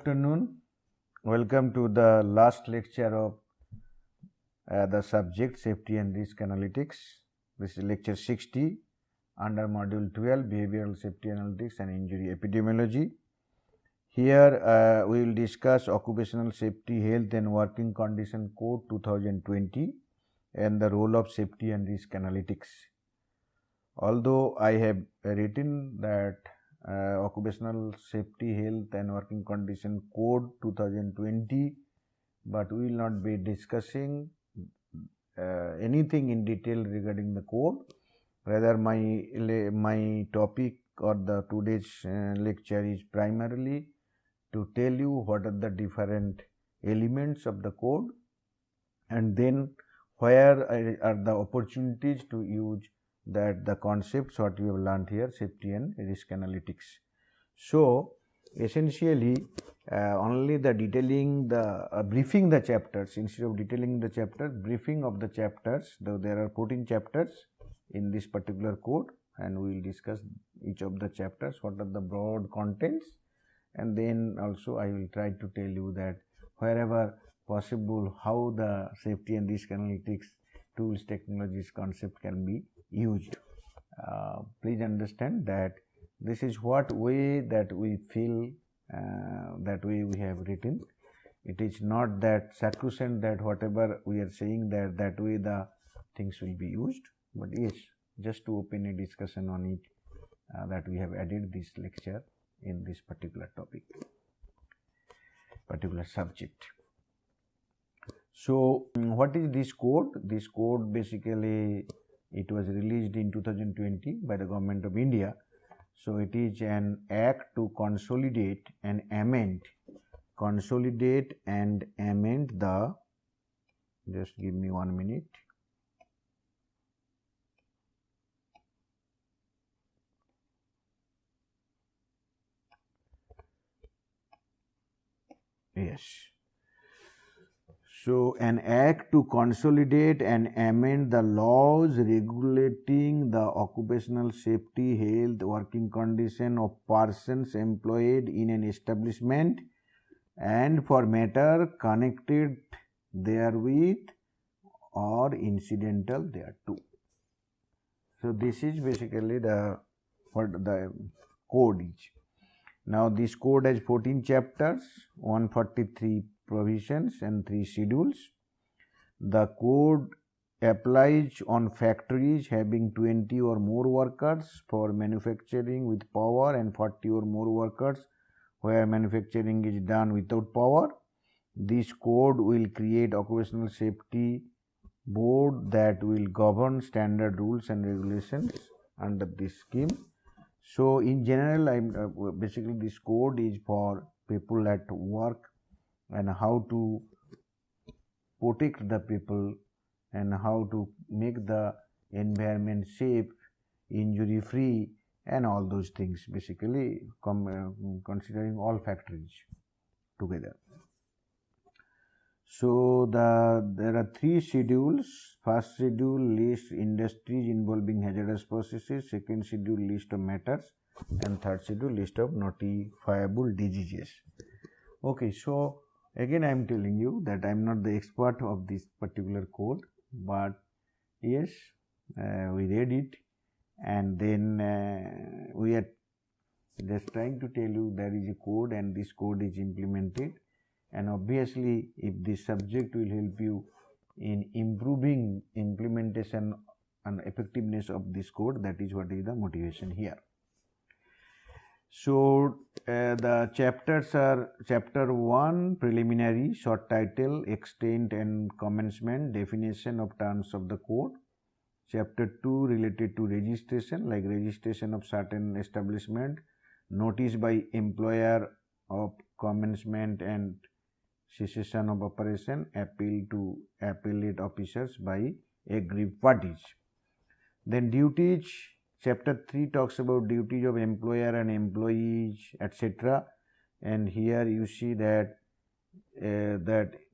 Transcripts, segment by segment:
afternoon. Welcome to the last lecture of the subject Safety and Risk Analytics. This is lecture 60 under module 12 Behavioral Safety Analytics and Injury Epidemiology. Here we will discuss Occupational Safety, Health and Working Condition Code 2020 and the role of Safety and Risk Analytics. Although I have written that Occupational Safety, Health and Working Condition Code 2020, but we will not be discussing anything in detail regarding the code. Rather, my topic or the today's lecture is primarily to tell you what are the different elements of the code, and then where are the opportunities to use that the concepts what we have learned here, safety and risk analytics. So essentially only the detailing the briefing the chapters, instead of detailing the chapters, briefing of the chapters, though there are 14 chapters in this particular code, and we will discuss each of the chapters, what are the broad contents, and then also I will try to tell you that wherever possible how the safety and risk analytics tools, technologies, concept can be used. Please understand that this is what way that we feel, that way we have written. It is not that sacrosanct that whatever we are saying that way the things will be used, but yes, just to open a discussion on it, that we have added this lecture in this particular topic, particular subject. So what is this code? This code basically it was released in 2020 by the Government of India. So it is an act to consolidate and amend the, just give me 1 minute. Yes. So, an act to consolidate and amend the laws regulating the occupational safety, health, working condition of persons employed in an establishment and for matter connected therewith or incidental thereto. So, this is basically what the code is. Now, this code has 14 chapters, 143 provisions and 3 schedules. The code applies on factories having 20 or more workers for manufacturing with power and 40 or more workers where manufacturing is done without power. This code will create occupational safety board that will govern standard rules and regulations under this scheme. So in general, basically this code is for people at work and how to protect the people and how to make the environment safe, injury free, and all those things, basically considering all factories together. So there are 3 schedules. First schedule lists industries involving hazardous processes, second schedule list of matters, and third schedule list of notifiable diseases. Okay, so again I am telling you that I am not the expert of this particular code, but yes, we read it, and then we are just trying to tell you there is a code and this code is implemented, and obviously if this subject will help you in improving implementation and effectiveness of this code, that is what is the motivation here. So the chapters are chapter 1 preliminary, short title, extent and commencement, definition of terms of the code. Chapter 2 related to registration, like registration of certain establishment, notice by employer of commencement and cessation of operation, appeal to appellate officers by aggrieved parties. Then duties, chapter 3 talks about duties of employer and employees, etc. And here you see that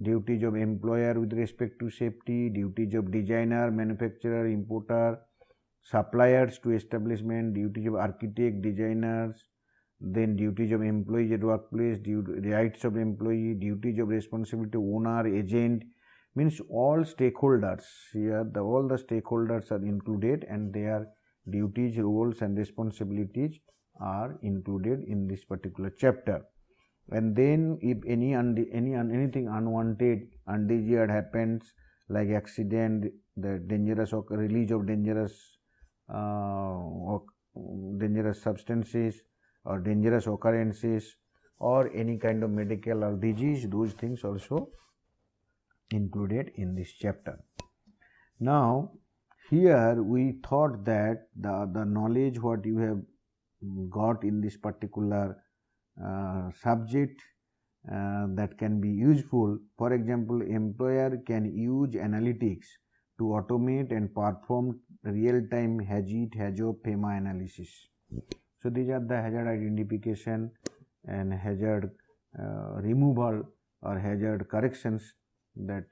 duties of employer with respect to safety, duties of designer, manufacturer, importer, suppliers to establishment, duties of architect, designers, then duties of employees at workplace, rights of employee, duties of responsibility, owner, agent, means all stakeholders. Here all the stakeholders are included and their duties, roles and responsibilities are included in this particular chapter. And then if anything unwanted, undesired happens, like accident, the dangerous release of dangerous substances or dangerous occurrences or any kind of medical or disease, those things also included in this chapter. Now here we thought that the knowledge what you have got in this particular subject that can be useful. For example, employer can use analytics to automate and perform real-time hazard FEMA analysis. So these are the hazard identification and hazard removal or hazard corrections that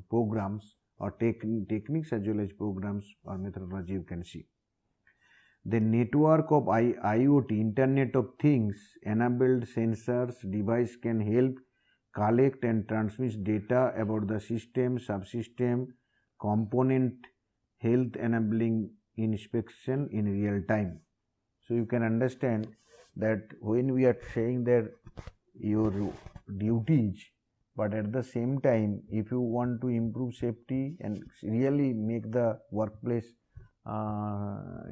programs or techniques as well as programs or methodology you can see. The network of IoT, Internet of Things, enabled sensors device can help collect and transmit data about the system, subsystem, component, health enabling inspection in real time. So you can understand that when we are saying that your duties, but at the same time if you want to improve safety and really make the workplace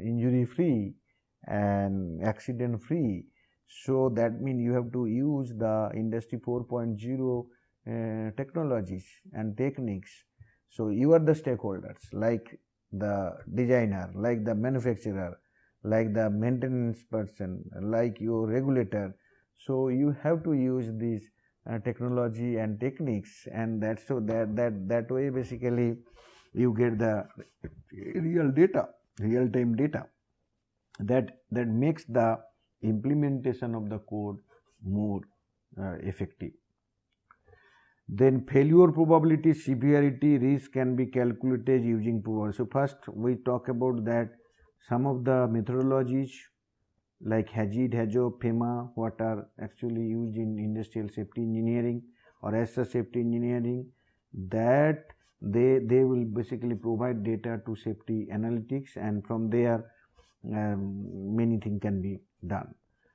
injury free and accident free, so that means you have to use the industry 4.0 technologies and techniques. So you are the stakeholders, like the designer, like the manufacturer, like the maintenance person, like your regulator. So you have to use this technology and techniques, and that's so that way basically you get the real data, real time data that makes the implementation of the code more effective. Then failure probability, severity, risk can be calculated using probability. So first we talk about that some of the methodologies like hazard, FEMA, what are actually used in industrial safety engineering or asset safety engineering, that they will basically provide data to safety analytics, and from there many things can be done.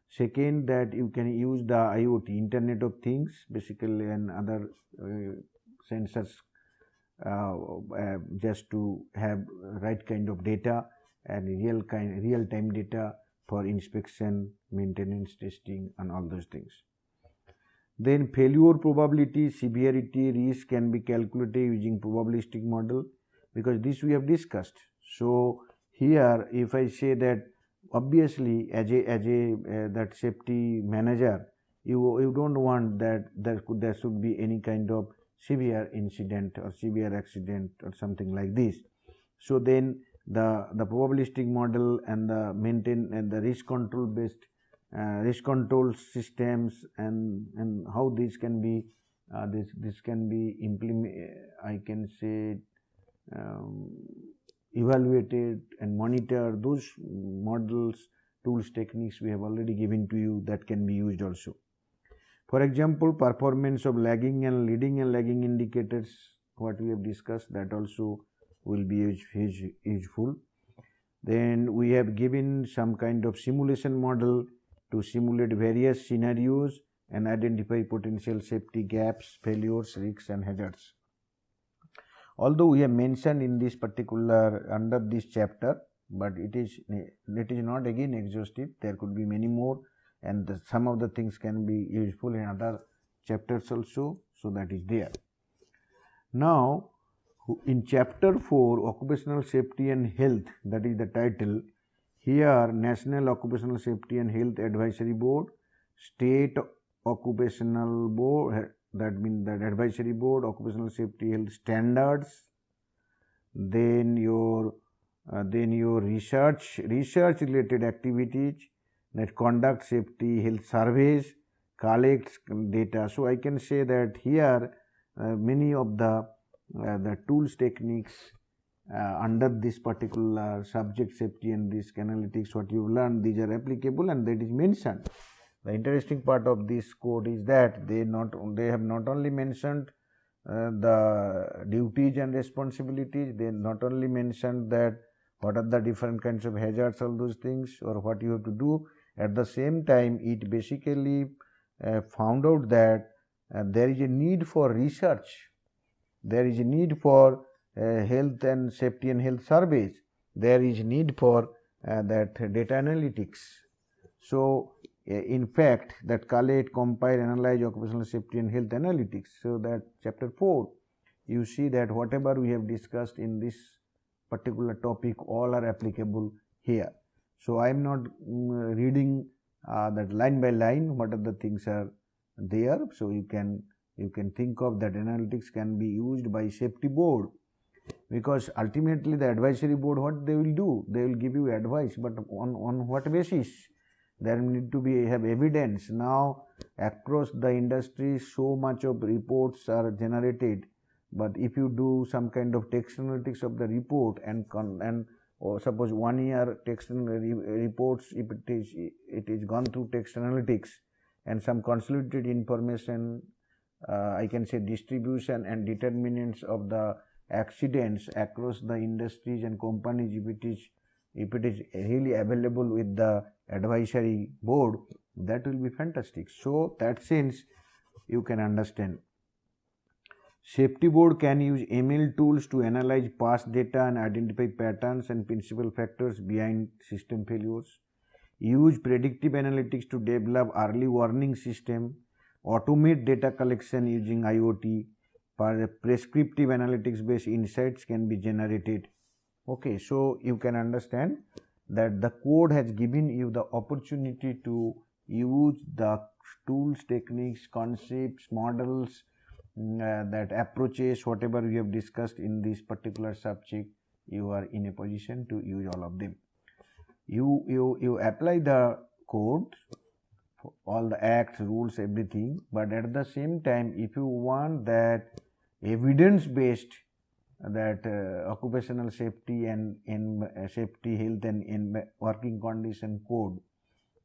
Second, that you can use the IoT, Internet of Things, basically, and other sensors just to have right kind of data and real time data for inspection, maintenance, testing and all those things. Then failure probability, severity, risk can be calculated using probabilistic model, because this we have discussed. So here if I say that obviously as a that safety manager, you don't want that there should be any kind of severe incident or severe accident or something like this. So then the probabilistic model and the risk control based risk control systems and how this can be this can be I can say evaluated and monitor. Those models, tools, techniques we have already given to you, that can be used also. For example, performance of lagging and leading and lagging indicators, what we have discussed, that also will be useful. Then we have given some kind of simulation model to simulate various scenarios and identify potential safety gaps, failures, risks and hazards. Although we have mentioned in this particular under this chapter, but it is not again exhaustive. There could be many more, and some of the things can be useful in other chapters also. So that is there. Now in chapter 4, occupational safety and health, that is the title. Here National Occupational Safety and Health Advisory Board, State Occupational Board, that means that advisory board, occupational safety health standards, then your research related activities, that conduct safety health surveys, collects data. So I can say that here many of the tools, techniques under this particular subject, safety and risk analytics, what you learned, these are applicable and that is mentioned. The interesting part of this code is that they have not only mentioned the duties and responsibilities, they not only mentioned that what are the different kinds of hazards, all those things, or what you have to do. At the same time, it basically found out that there is a need for research, there is a need for health and safety and health surveys, there is need for that data analytics. So in fact, that collect, compile, analyze occupational safety and health analytics. So that chapter 4, you see that whatever we have discussed in this particular topic, all are applicable here. So I am not reading that line by line what are the things are there. So you can think of that analytics can be used by safety board, because ultimately the advisory board, what they will do, they will give you advice, but on what basis? There need to be have evidence. Now across the industry so much of reports are generated, but if you do some kind of text analytics of the report and or suppose 1 year text reports, if it is gone through text analytics and some consolidated information, I can say distribution and determinants of the accidents across the industries and companies, if it is really available with the advisory board, that will be fantastic. So that sense you can understand. Safety board can use ML tools to analyze past data and identify patterns and principal factors behind system failures. Use predictive analytics to develop early warning system. Automate data collection using IoT. Prescriptive analytics based insights can be generated. Okay, so you can understand that the code has given you the opportunity to use the tools, techniques, concepts, models, that approaches, whatever we have discussed in this particular subject, you are in a position to use all of them. You apply the code, all the acts, rules, everything, but at the same time, if you want that evidence based, that occupational safety and safety, health and working condition code,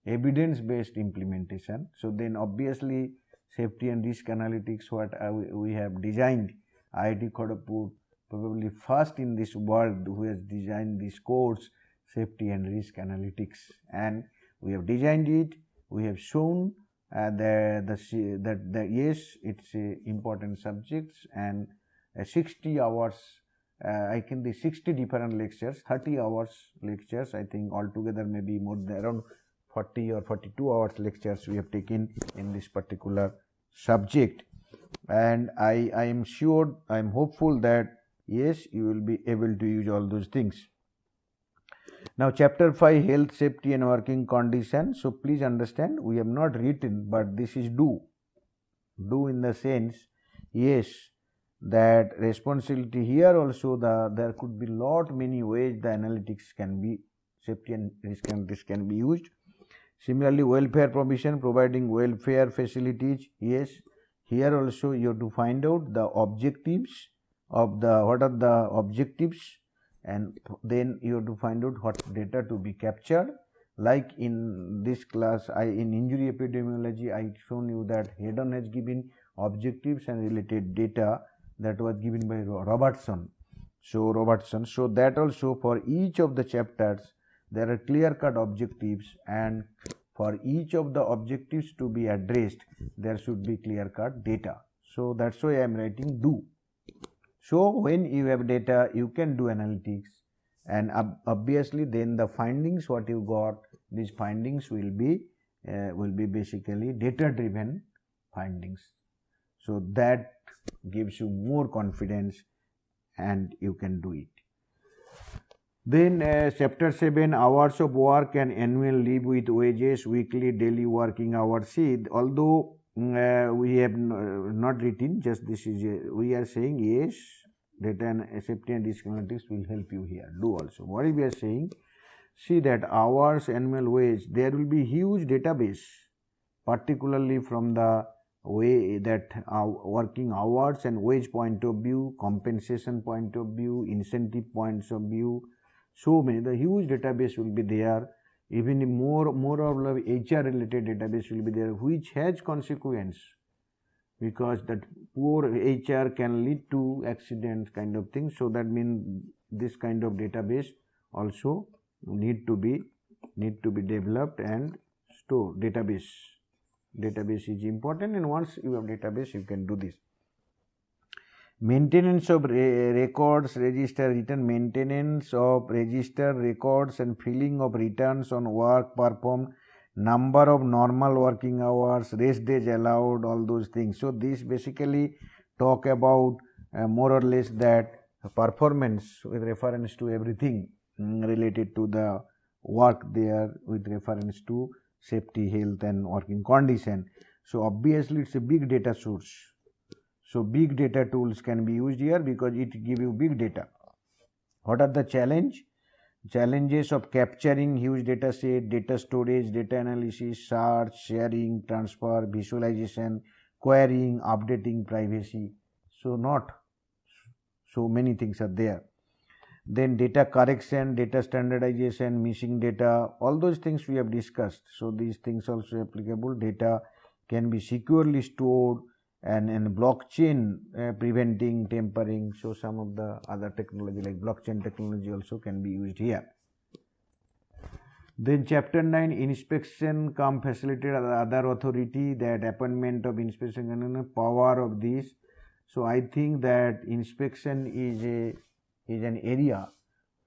evidence based implementation, so then obviously safety and risk analytics, what we have designed, IIT Kharagpur probably first in this world who has designed this course, safety and risk analytics, and we have designed it, we have shown that yes, it's a important subjects, and 60 hours, I can be 60 different lectures, 30 hours lectures, I think altogether maybe more than around 40 or 42 hours lectures we have taken in this particular subject, and I am sure, I am hopeful that yes, you will be able to use all those things. Now chapter 5, health, safety and working condition. So please understand, we have not written, but this is do in the sense, yes, that responsibility here also, there could be lot many ways the analytics can be, safety and risk analytics can be used. Similarly, welfare provision, providing welfare facilities, yes, here also you have to find out the objectives of the, what are the objectives, and then you have to find out what data to be captured. Like in this class, in injury epidemiology, I shown you that Haydon has given objectives and related data, that was given by Robertson. So that also for each of the chapters there are clear cut objectives, and for each of the objectives to be addressed there should be clear cut data. So that's why I am writing do. So when you have data, you can do analytics, and obviously then the findings what you got, these findings will be basically data driven findings. So that gives you more confidence and you can do it. Then chapter 7, hours of work and annual leave with wages, weekly, daily working hours. See, although we have not written, just this is we are saying yes, data and safety and risk analytics will help you here. Do also. What we are saying, see that hours, annual wage, there will be huge database, particularly from the way that working hours and wage point of view, compensation point of view, incentive points of view, so many, the huge database will be there. even more of HR related database will be there, which has consequence, because that poor HR can lead to accidents kind of thing. So that means this kind of database also need to be developed and stored. Database is important, and once you have database you can do this. Maintenance of records, register, return, maintenance of register records and filling of returns on work performed, number of normal working hours, rest days allowed, all those things. So this basically talk about more or less that performance with reference to everything related to the work there, with reference to safety, health and working condition. So obviously it's a big data source. So big data tools can be used here because it give you big data. What are the challenges of capturing huge data set, data storage, data analysis, search, sharing, transfer, visualization, querying, updating, privacy? So not so many things are there. Then data correction, data standardization, missing data, all those things we have discussed. So these things also applicable. Data can be securely stored, and blockchain preventing tampering. So some of the other technology like blockchain technology also can be used here. Then chapter 9, inspection come facilitate other authority, that appointment of inspection and power of this. So I think that inspection is an area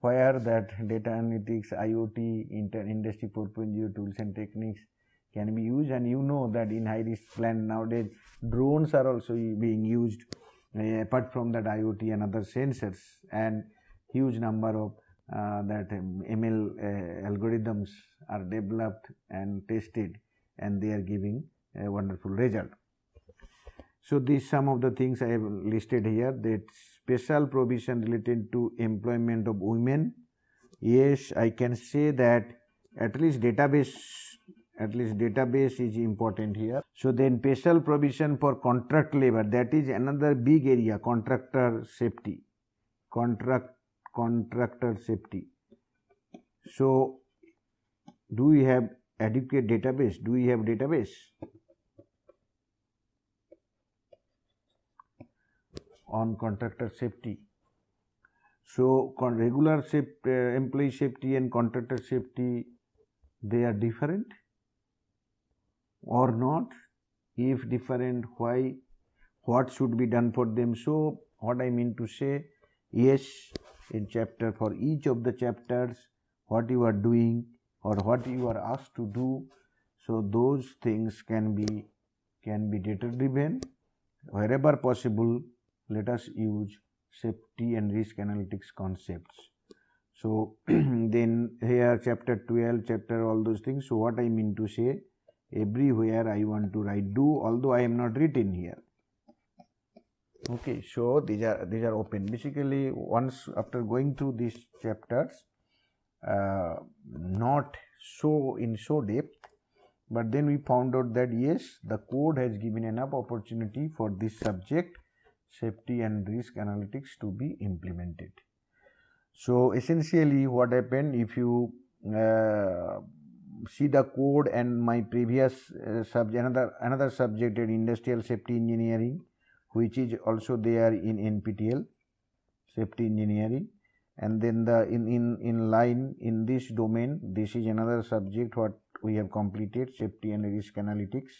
where that data analytics, IoT, industry 4.0 tools and techniques can be used. And you know that in high risk plant nowadays drones are also being used, apart from that IoT and other sensors, and huge number of that ML algorithms are developed and tested, and they are giving a wonderful result. So these some of the things I have listed here. That special provision related to employment of women. Yes, I can say that at least database is important here. So then special provision for contract labor, that is another big area. Contractor safety. So do we have adequate database? Do we have database on contractor safety? So regular employee safety and contractor safety, they are different or not? If different, why? What should be done for them? So what I mean to say, yes, in chapter, for each of the chapters, what you are doing or what you are asked to do, so those things can be data driven. Wherever possible, let us use safety and risk analytics concepts. So then here chapter 12, chapter all those things. So what I mean to say, everywhere I want to write do, although I am not written here. Okay, so these are open. Basically, once after going through these chapters, not so depth, but then we found out that yes, the code has given enough opportunity for this subject, safety and risk analytics, to be implemented. So essentially what happened, if you see the code and my previous subject, another subject in industrial safety engineering, which is also there in NPTEL, safety engineering, and then the in line in this domain, this is another subject what we have completed, safety and risk analytics.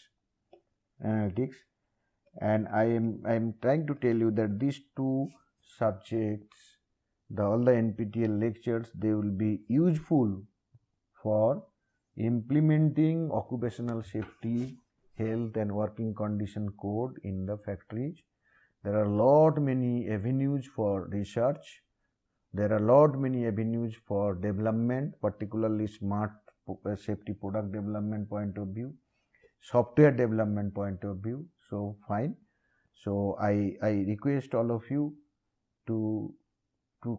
And I am trying to tell you that these two subjects, all the NPTEL lectures, they will be useful for implementing occupational safety, health and working condition code in the factories. There are many avenues for research. There are many avenues for development, particularly smart safety product development point of view, software development point of view. So fine. So I request all of you to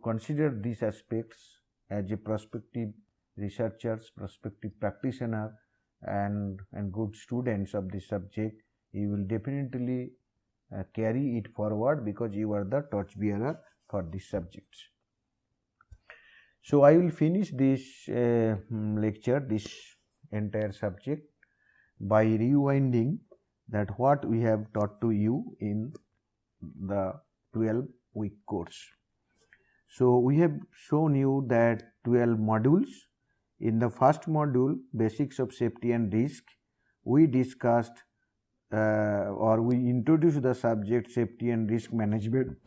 consider these aspects as a prospective researchers, prospective practitioner, and good students of this subject. You will definitely carry it forward because you are the torchbearer for these subjects. So I will finish this lecture, this entire subject, by rewinding that what we have taught to you in the 12-week course. So we have shown you that 12 modules. In the first module, basics of safety and risk, we discussed or we introduced the subject safety and risk management,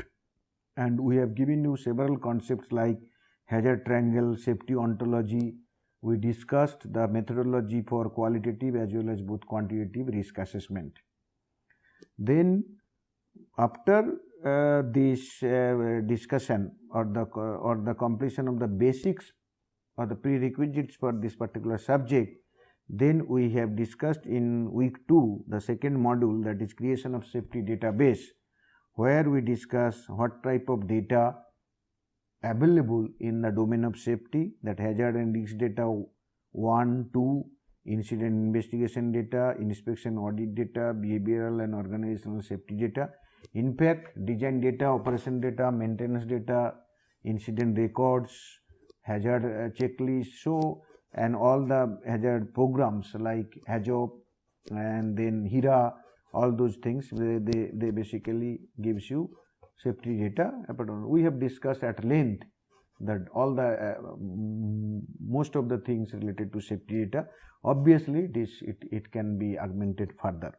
and we have given you several concepts like hazard triangle, safety ontology. We discussed the methodology for qualitative as well as both quantitative risk assessment. Then after this discussion or the completion of the basics or the prerequisites for this particular subject, then we have discussed in week 2 the second module, that is creation of safety database, where we discuss what type of data available in the domain of safety, that hazard and risk data 1, 2, incident investigation data, inspection audit data, behavioral and organizational safety data. In fact, design data, operation data, maintenance data, incident records, hazard checklist, so and all the hazard programs like HAZOP and then HERA, all those things they basically gives you safety data. We have discussed at length that all the most of the things related to safety data. Obviously it can be augmented further.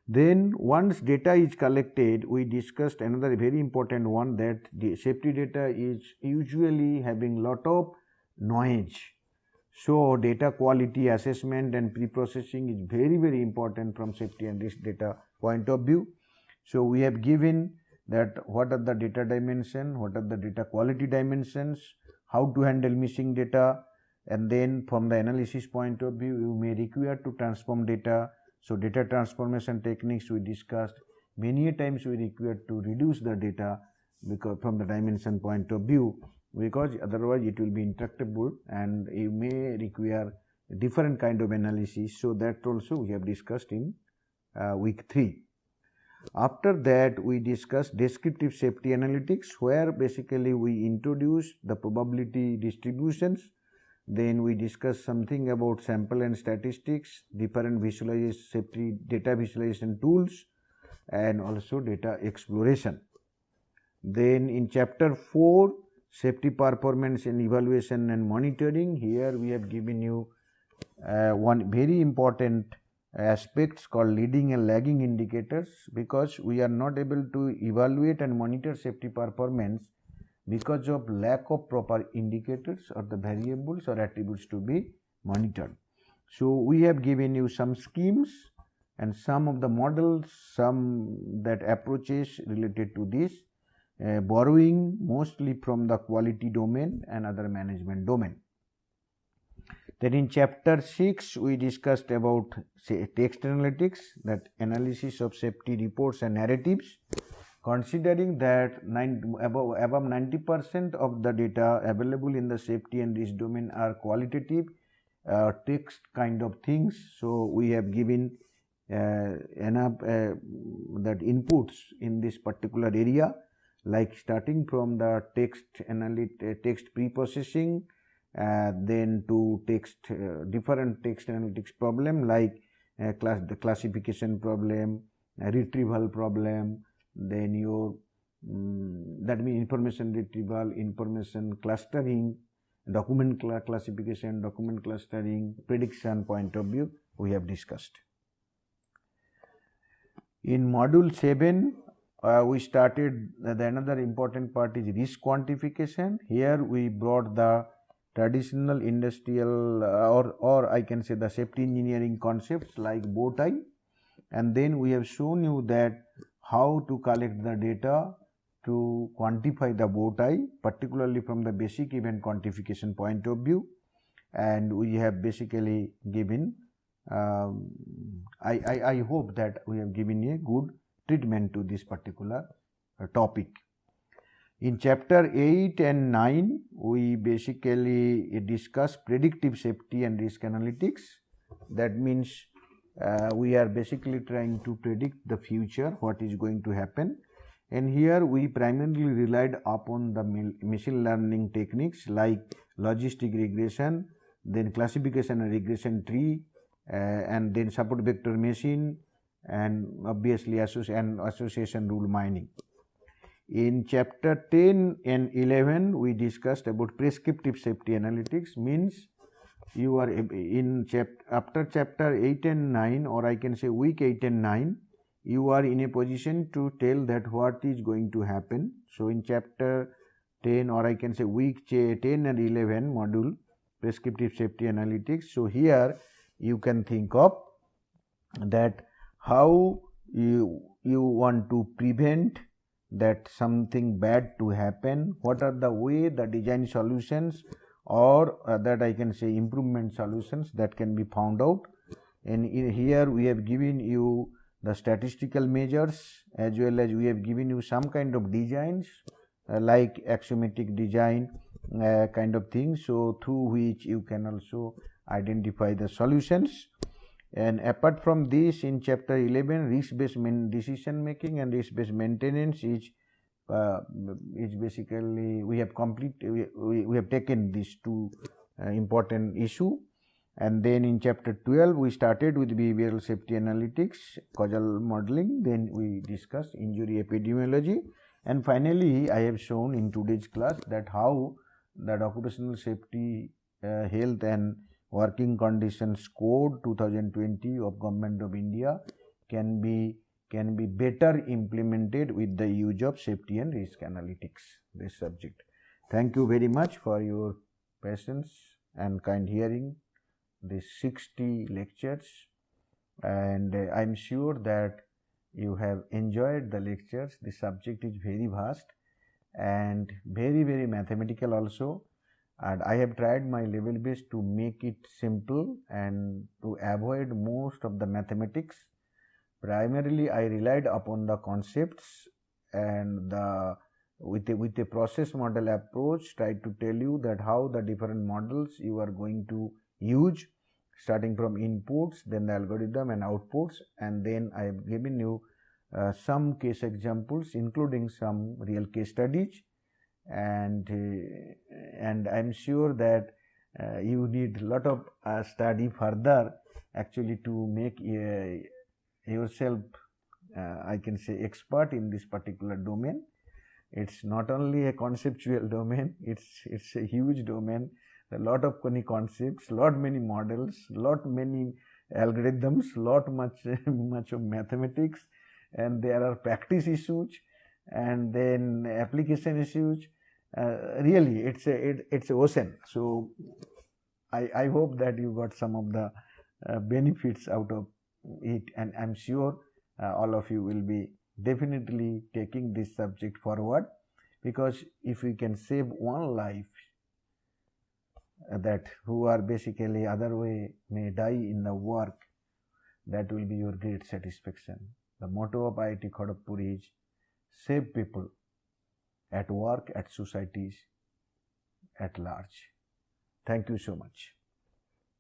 Then once data is collected, we discussed another very important one, that the safety data is usually having lot of noise. So data quality assessment and pre-processing is very important from safety and risk data point of view. So we have given that what are the data dimension, what are the data quality dimensions, how to handle missing data, and then from the analysis point of view you may require to transform data. So data transformation techniques we discussed. Many times we require to reduce the data because from the dimension point of view, because otherwise it will be intractable and you may require different kind of analysis. So that also we have discussed in week 3. After that we discussed descriptive safety analytics, where basically we introduce the probability distributions. Then we discussed something about sample and statistics, different visualization safety data visualization tools, and also data exploration. Then in chapter 4, safety performance and evaluation and monitoring, here we have given you one very important aspects called leading and lagging indicators, because we are not able to evaluate and monitor safety performance because of lack of proper indicators or the variables or attributes to be monitored. So we have given you some schemes and some of the models, some that approaches related to this, borrowing mostly from the quality domain and other management domain. Then in chapter 6 we discussed about text analytics, that analysis of safety reports and narratives. Considering that above 90% of the data available in the safety and risk domain are qualitative text kind of things, so we have given enough that inputs in this particular area, like starting from the text pre-processing, then to different text analytics problem like the classification problem, retrieval problem, then your that means information retrieval, information clustering, document classification, document clustering, prediction point of view we have discussed. In module 7 we started another important part is risk quantification. Here we brought the traditional industrial or I can say the safety engineering concepts like bow tie, and then we have shown you that how to collect the data to quantify the bow tie, particularly from the basic event quantification point of view, and we have basically given I hope that we have given a good treatment to this particular topic. In chapter 8 and 9 we basically discuss predictive safety and risk analytics. That means we are basically trying to predict the future, what is going to happen, and here we primarily relied upon the machine learning techniques like logistic regression, then classification and regression tree, and then support vector machine, and obviously association rule mining. In chapter 10 and 11 we discussed about prescriptive safety analytics. Means you are in after chapter 8 and 9, or I can say week 8 and 9, you are in a position to tell that what is going to happen. So in chapter 10, or I can say week 10 and 11 module, prescriptive safety analytics. So here you can think of that how you want to prevent that something bad to happen, what are the way the design solutions, or that I can say improvement solutions that can be found out. And here we have given you the statistical measures, as well as we have given you some kind of designs like axiomatic design kind of thing, so through which you can also identify the solutions. And apart from this, in chapter 11, risk-based decision making and risk-based maintenance is basically we have taken these two important issue. And then in chapter 12 we started with behavioral safety analytics, causal modeling, then we discussed injury epidemiology, and finally I have shown in today's class that how that occupational safety health and working conditions code 2020 of Government of India can be better implemented with the use of safety and risk analytics, this subject. Thank you very much for your patience and kind hearing these 60 lectures, and I am sure that you have enjoyed the lectures. The subject is very vast and very mathematical also, and I have tried my level best to make it simple and to avoid most of the mathematics. Primarily I relied upon the concepts, and with a process model approach tried to tell you that how the different models you are going to use, starting from inputs, then the algorithm and outputs, and then I have given you some case examples including some real case studies, and I am sure that you need a lot of study further actually to make yourself I can say expert in this particular domain. It's not only a conceptual domain, it's a huge domain, a lot of many concepts, lot many models, lot many algorithms, much of mathematics, and there are practice issues and then application issues. Really it's a ocean. So I hope that you got some of the benefits out of it, and I'm sure all of you will be definitely taking this subject forward, because if we can save one life that who are basically other way may die in the work, that will be your great satisfaction. The motto of IIT Kharagpur is save people at work, at societies at large. Thank you so much.